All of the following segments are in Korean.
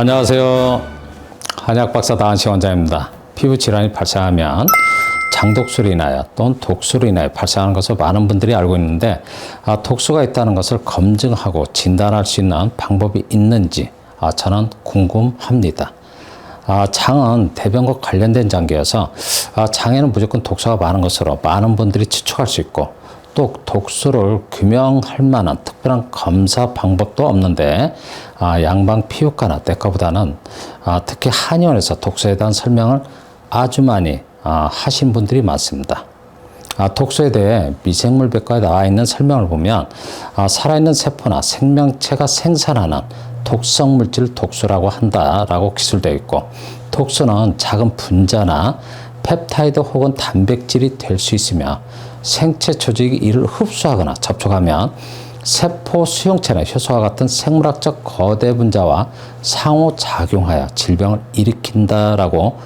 안녕하세요. 한약박사 다한식 원장입니다. 피부 질환이 발생하면 장독소로 인하여 또는 독소로 인하여 발생하는 것을 많은 분들이 알고 있는데 독소가 있다는 것을 검증하고 진단할 수 있는 방법이 있는지 저는 궁금합니다. 장은 대변과 관련된 장기여서 장에는 무조건 독소가 많은 것으로 많은 분들이 추측할 수 있고 또 독소를 규명할 만한 특별한 검사 방법도 없는데 양방 피부과나 내과보다는 특히 한의원에서 독소에 대한 설명을 아주 많이 하신 분들이 많습니다. 독소에 대해 미생물 백과에 나와 있는 설명을 보면 살아있는 세포나 생명체가 생산하는 독성 물질을 독소라고 한다라고 기술되어 있고, 독소는 작은 분자나 펩타이드 혹은 단백질이 될 수 있으며 생체 조직이 이를 흡수하거나 접촉하면 세포 수용체나 효소와 같은 생물학적 거대 분자와 상호작용하여 질병을 일으킨다라고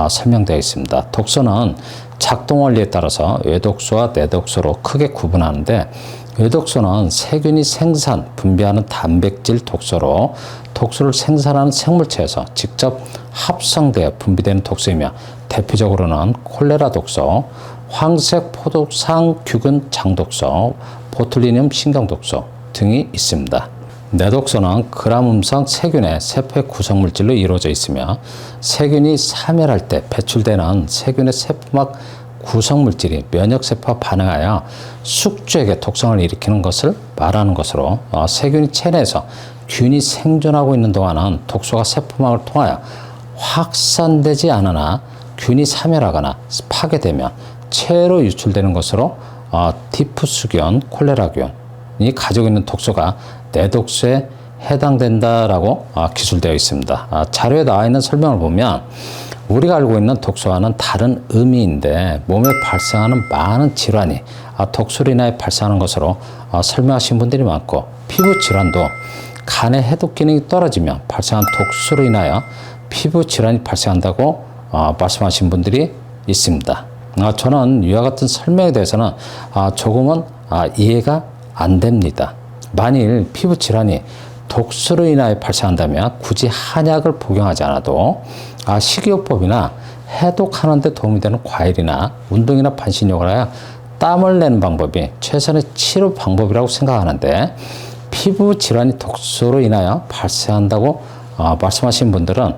설명되어 있습니다. 독소는 작동 원리에 따라서 외독소와 내독소로 크게 구분하는데, 외독소는 세균이 생산, 분비하는 단백질 독소로 독소를 생산하는 생물체에서 직접 합성되어 분비되는 독소이며, 대표적으로는 콜레라 독소, 황색 포도상 규근 장독소, 보툴리늄 신경독소 등이 있습니다. 내독소는 그람음성 세균의 세포의 구성물질로 이루어져 있으며, 세균이 사멸할 때 배출되는 세균의 세포막 구성물질이 면역세포와 반응하여 숙주에게 독성을 일으키는 것을 말하는 것으로, 세균이 체내에서 균이 생존하고 있는 동안은 독소가 세포막을 통하여 확산되지 않으나 균이 사멸하거나 파괴되면 체로 유출되는 것으로 디프스균, 콜레라균이 가지고 있는 독소가 내독소에 해당된다라고 기술되어 있습니다. 자료에 나와 있는 설명을 보면 우리가 알고 있는 독소와는 다른 의미인데, 몸에 발생하는 많은 질환이 독소로 인하여 발생하는 것으로 설명하신 분들이 많고, 피부 질환도 간의 해독 기능이 떨어지면 발생한 독소로 인하여 피부 질환이 발생한다고 말씀하신 분들이 있습니다. 저는 이와 같은 설명에 대해서는 조금은 이해가 안 됩니다. 만일 피부 질환이 독소로 인하여 발생한다면 굳이 한약을 복용하지 않아도 식이요법이나 해독하는 데 도움이 되는 과일이나 운동이나 반신욕을 하여 땀을 내는 방법이 최선의 치료 방법이라고 생각하는데, 피부 질환이 독소로 인하여 발생한다고 말씀하신 분들은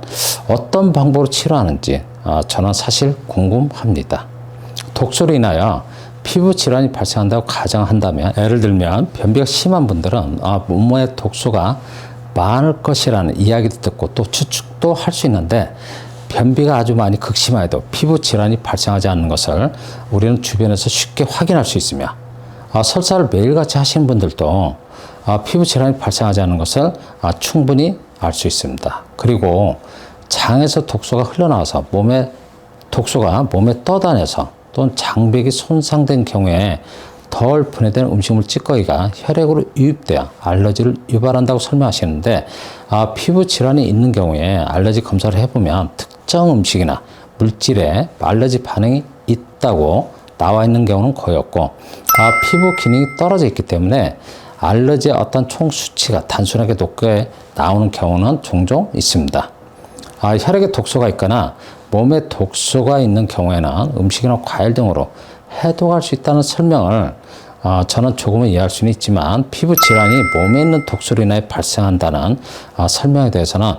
어떤 방법으로 치료하는지 저는 사실 궁금합니다. 독소로 인하여 피부 질환이 발생한다고 가정한다면, 예를 들면 변비가 심한 분들은 몸에 독소가 많을 것이라는 이야기도 듣고 또 추측도 할 수 있는데, 변비가 아주 많이 극심하여도 피부 질환이 발생하지 않는 것을 우리는 주변에서 쉽게 확인할 수 있으며, 설사를 매일같이 하시는 분들도 피부 질환이 발생하지 않는 것을 충분히 알 수 있습니다. 그리고 장에서 독소가 흘러나와서 독소가 몸에 떠다녀서 또는 장벽이 손상된 경우에 덜 분해된 음식물 찌꺼기가 혈액으로 유입되어 알러지를 유발한다고 설명하시는데, 피부 질환이 있는 경우에 알러지 검사를 해보면 특정 음식이나 물질에 알러지 반응이 있다고 나와 있는 경우는 거의 없고, 피부 기능이 떨어져 있기 때문에 알러지의 어떤 총 수치가 단순하게 높게 나오는 경우는 종종 있습니다. 혈액에 독소가 있거나 몸에 독소가 있는 경우에는 음식이나 과일 등으로 해독할 수 있다는 설명을 저는 조금은 이해할 수는 있지만, 피부 질환이 몸에 있는 독소로 인해 발생한다는 설명에 대해서는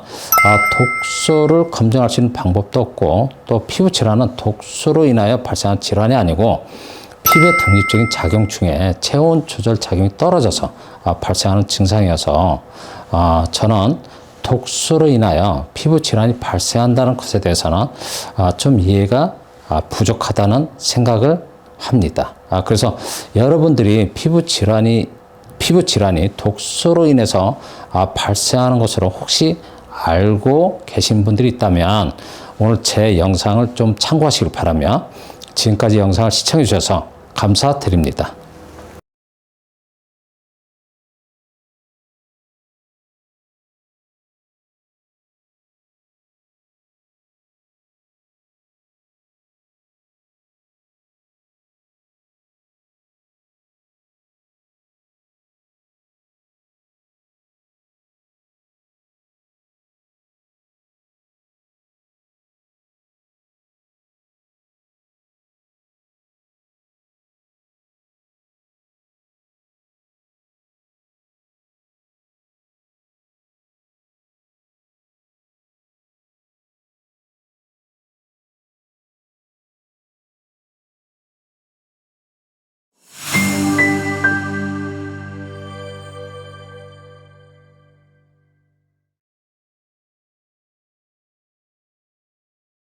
독소를 검증할 수 있는 방법도 없고, 또 피부 질환은 독소로 인하여 발생한 질환이 아니고 피부의 독립적인 작용 중에 체온 조절 작용이 떨어져서 발생하는 증상이어서, 저는 독소로 인하여 피부 질환이 발생한다는 것에 대해서는 좀 이해가 부족하다는 생각을 합니다. 그래서 여러분들이 피부 질환이 독소로 인해서 발생하는 것으로 혹시 알고 계신 분들이 있다면 오늘 제 영상을 좀 참고하시길 바라며, 지금까지 영상을 시청해 주셔서 감사드립니다.